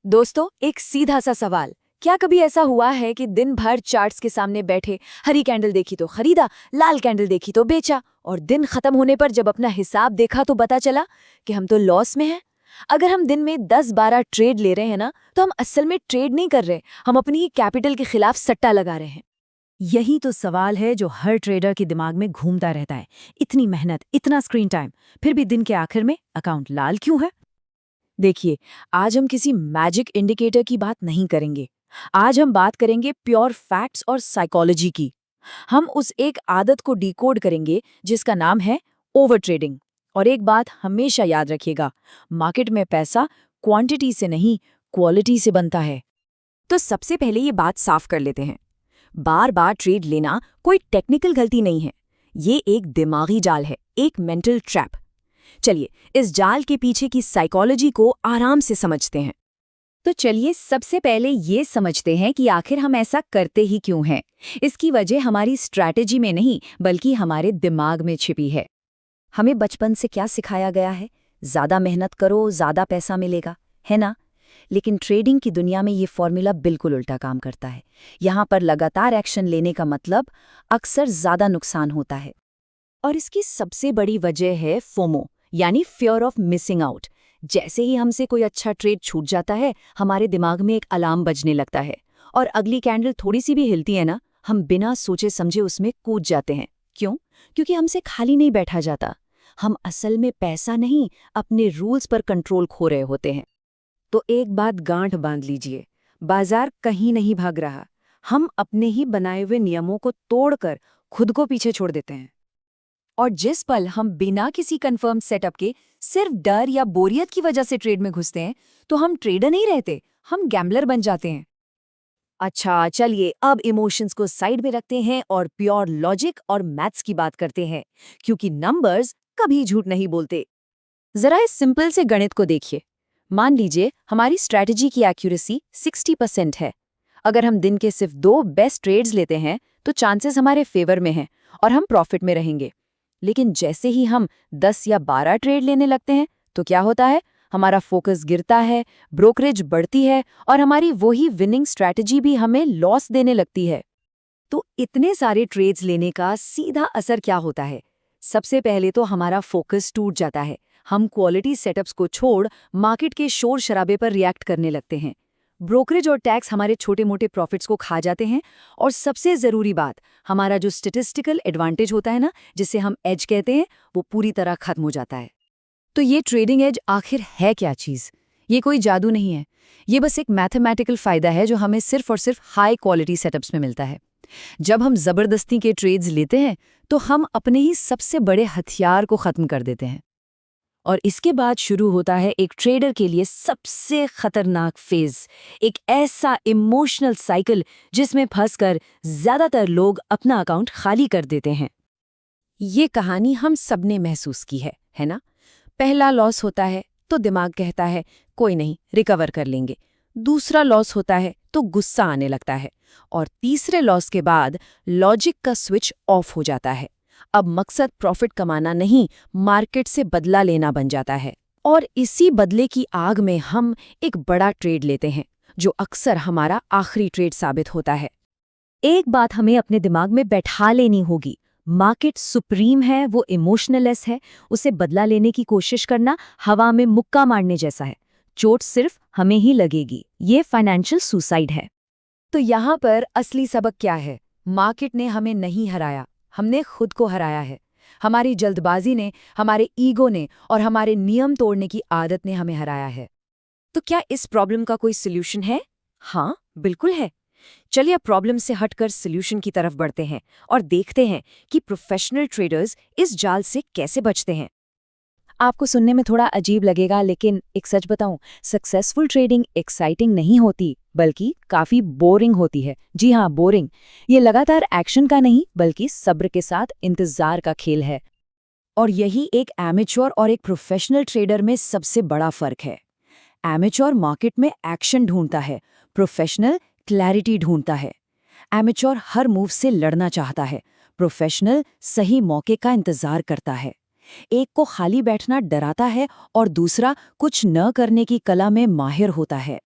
दोस्तों, एक सीधा सा सवाल। क्या कभी ऐसा हुआ है कि दिन भर चार्ट्स के सामने बैठे हरी कैंडल देखी तो खरीदा, लाल कैंडल देखी तो बेचा, और दिन खत्म होने पर जब अपना हिसाब देखा तो पता चला कि हम तो लॉस में हैं? अगर हम दिन में 10-12 ट्रेड ले रहे हैं ना, तो हम असल में ट्रेड नहीं कर रहे, हम अपनी ही कैपिटल के खिलाफ सट्टा लगा रहे हैं। यही तो सवाल है जो हर ट्रेडर के दिमाग में घूमता रहता है। इतनी मेहनत, इतना स्क्रीन टाइम, फिर भी दिन के आखिर में अकाउंट लाल क्यों है? देखिए, आज हम किसी मैजिक इंडिकेटर की बात नहीं करेंगे। आज हम बात करेंगे प्योर फैक्ट्स और साइकोलॉजी की। हम उस एक आदत को डिकोड करेंगे जिसका नाम है ओवर ट्रेडिंग। और एक बात हमेशा याद रखिएगा, मार्केट में पैसा क्वांटिटी से नहीं, क्वालिटी से बनता है। तो सबसे पहले ये बात साफ कर लेते हैं। बार बार ट्रेड लेना कोई टेक्निकल गलती नहीं है, ये एक दिमागी जाल है, एक मेंटल ट्रैप। चलिए, इस जाल के पीछे की साइकोलॉजी को आराम से समझते हैं। तो चलिए सबसे पहले ये समझते हैं कि आखिर हम ऐसा करते ही क्यों हैं। इसकी वजह हमारी स्ट्रैटेजी में नहीं, बल्कि हमारे दिमाग में छिपी है। हमें बचपन से क्या सिखाया गया है? ज्यादा मेहनत करो, ज्यादा पैसा मिलेगा, है ना? लेकिन ट्रेडिंग की दुनिया में ये फॉर्मूला बिल्कुल उल्टा काम करता है। यहाँ पर लगातार एक्शन लेने का मतलब अक्सर ज्यादा नुकसान होता है। और इसकी सबसे बड़ी वजह है फोमो, यानी फियर ऑफ मिसिंग आउट। जैसे ही हमसे कोई अच्छा ट्रेड छूट जाता है, हमारे दिमाग में एक अलार्म बजने लगता है, और अगली कैंडल थोड़ी सी भी हिलती है ना, हम बिना सोचे समझे उसमें कूद जाते हैं। क्यों? क्योंकि हमसे खाली नहीं बैठा जाता। हम असल में पैसा नहीं, अपने रूल्स पर कंट्रोल खो रहे होते हैं। तो एक बात गांठ बांध लीजिए, बाजार कहीं नहीं भाग रहा, हम अपने ही बनाए हुए नियमों को तोड़कर खुद को पीछे छोड़ देते हैं। और जिस पल हम बिना किसी कंफर्म सेटअप के सिर्फ डर या बोरियत की वजह से ट्रेड में घुसते हैं, तो हम ट्रेडर नहीं रहते, हम गैम्बलर बन जाते हैं। अच्छा, चलिए अब इमोशंस को साइड में रखते हैं और प्योर लॉजिक और मैथ्स की बात करते हैं, क्योंकि नंबर्स कभी झूठ नहीं बोलते। जरा इस सिंपल से गणित को देखिए। मान लीजिए हमारी स्ट्रैटेजी की एक्यूरेसी 60% है। अगर हम दिन के सिर्फ 2 बेस्ट ट्रेड्स लेते हैं, तो चांसेस हमारे फेवर में हैं और हम प्रॉफिट में रहेंगे। लेकिन जैसे ही हम 10 या 12 ट्रेड लेने लगते हैं, तो क्या होता है? हमारा फोकस गिरता है, ब्रोकरेज बढ़ती है, और हमारी वही विनिंग स्ट्रैटेजी भी हमें लॉस देने लगती है। तो इतने सारे ट्रेड्स लेने का सीधा असर क्या होता है? सबसे पहले तो हमारा फोकस टूट जाता है। हम क्वालिटी सेटअप्स को छोड़ मार्केट के शोर शराबे पर रिएक्ट करने लगते हैं। ब्रोकरेज और टैक्स हमारे छोटे मोटे प्रॉफिट्स को खा जाते हैं, और सबसे ज़रूरी बात, हमारा जो स्टैटिस्टिकल एडवांटेज होता है ना, जिसे हम एज कहते हैं, वो पूरी तरह खत्म हो जाता है। तो ये ट्रेडिंग एज आखिर है क्या चीज़? ये कोई जादू नहीं है, ये बस एक मैथमेटिकल फ़ायदा है जो हमें सिर्फ और सिर्फ हाई क्वालिटी सेटअप्स में मिलता है। जब हम ज़बरदस्ती के ट्रेड्स लेते हैं, तो हम अपने ही सबसे बड़े हथियार को ख़त्म कर देते हैं। और इसके बाद शुरू होता है एक ट्रेडर के लिए सबसे खतरनाक फेज, एक ऐसा इमोशनल साइकिल जिसमें फंसकर ज्यादातर लोग अपना अकाउंट खाली कर देते हैं। ये कहानी हम सबने महसूस की है ना? पहला लॉस होता है तो दिमाग कहता है कोई नहीं, रिकवर कर लेंगे। दूसरा लॉस होता है तो गुस्सा आने लगता है, और तीसरे लॉस के बाद लॉजिक का स्विच ऑफ हो जाता है। अब मकसद प्रॉफिट कमाना नहीं, मार्केट से बदला लेना बन जाता है। और इसी बदले की आग में हम एक बड़ा ट्रेड लेते हैं, जो अक्सर हमारा आखिरी ट्रेड साबित होता है। एक बात हमें अपने दिमाग में बैठा लेनी होगी, मार्केट सुप्रीम है, वो इमोशनलेस है। उसे बदला लेने की कोशिश करना हवा में मुक्का मारने जैसा है। चोट सिर्फ हमें ही लगेगी। ये फाइनेंशियल सुसाइड है। तो यहाँ पर असली सबक क्या है? मार्केट ने हमें नहीं हराया, हमने खुद को हराया है। हमारी जल्दबाजी ने, हमारे ईगो ने और हमारे नियम तोड़ने की आदत ने हमें हराया है। तो क्या इस प्रॉब्लम का कोई सॉल्यूशन है? हाँ, बिल्कुल है। चलिए अब प्रॉब्लम से हटकर सॉल्यूशन की तरफ बढ़ते हैं और देखते हैं कि प्रोफेशनल ट्रेडर्स इस जाल से कैसे बचते हैं। आपको सुनने में थोड़ा अजीब लगेगा, लेकिन एक सच बताऊं, सक्सेसफुल ट्रेडिंग एक्साइटिंग नहीं होती, बल्कि काफी बोरिंग होती है। जी हाँ, बोरिंग। ये लगातार एक्शन का नहीं, बल्कि सब्र के साथ इंतजार का खेल है। और यही एक एमेच्योर और एक प्रोफेशनल ट्रेडर में सबसे बड़ा फर्क है। एमेच्योर मार्केट में एक्शन ढूंढता है, प्रोफेशनल क्लैरिटी ढूंढता है। एमेच्योर हर मूव से लड़ना चाहता है, प्रोफेशनल सही मौके का इंतजार करता है। एक को खाली बैठना डराता है और दूसरा कुछ न करने की कला में माहिर होता है।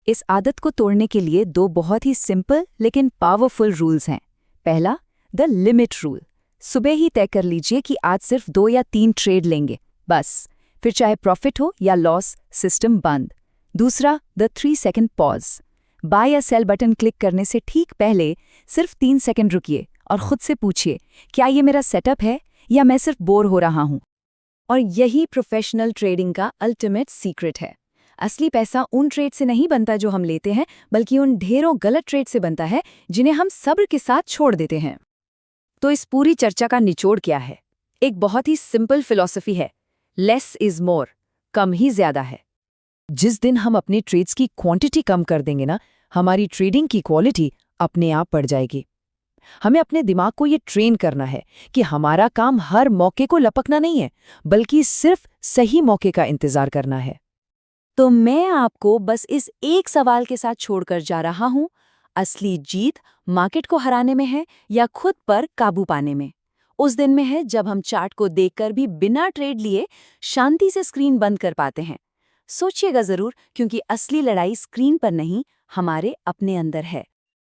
इस आदत को तोड़ने के लिए दो बहुत ही सिंपल लेकिन पावरफुल रूल्स हैं। पहला, द लिमिट रूल। सुबह ही तय कर लीजिए कि आज सिर्फ 2 या 3 ट्रेड लेंगे, बस। फिर चाहे प्रॉफिट हो या लॉस, सिस्टम बंद। दूसरा, द 3 सेकंड पॉज। बाय या सेल बटन क्लिक करने से ठीक पहले सिर्फ 3 सेकंड रुकिए और खुद से पूछिए, क्या ये मेरा सेटअप है या मैं सिर्फ बोर हो रहा हूं? और यही प्रोफेशनल ट्रेडिंग का अल्टीमेट सीक्रेट है। असली पैसा उन ट्रेड से नहीं बनता जो हम लेते हैं, बल्कि उन ढेरों गलत ट्रेड से बनता है जिन्हें हम सब्र के साथ छोड़ देते हैं। तो इस पूरी चर्चा का निचोड़ क्या है? एक बहुत ही सिंपल फिलॉसफी है, लेस इज मोर, कम ही ज्यादा है। जिस दिन हम अपने ट्रेड्स की क्वांटिटी कम कर देंगे ना, हमारी ट्रेडिंग की क्वालिटी अपने आप बढ़ जाएगी। हमें अपने दिमाग को ये ट्रेन करना है कि हमारा काम हर मौके को लपकना नहीं है, बल्कि सिर्फ सही मौके का इंतजार करना है। तो मैं आपको बस इस एक सवाल के साथ छोड़कर जा रहा हूं, असली जीत मार्केट को हराने में है या खुद पर काबू पाने में? उस दिन में है जब हम चार्ट को देखकर भी बिना ट्रेड लिए शांति से स्क्रीन बंद कर पाते हैं। सोचिएगा जरूर, क्योंकि असली लड़ाई स्क्रीन पर नहीं, हमारे अपने अंदर है।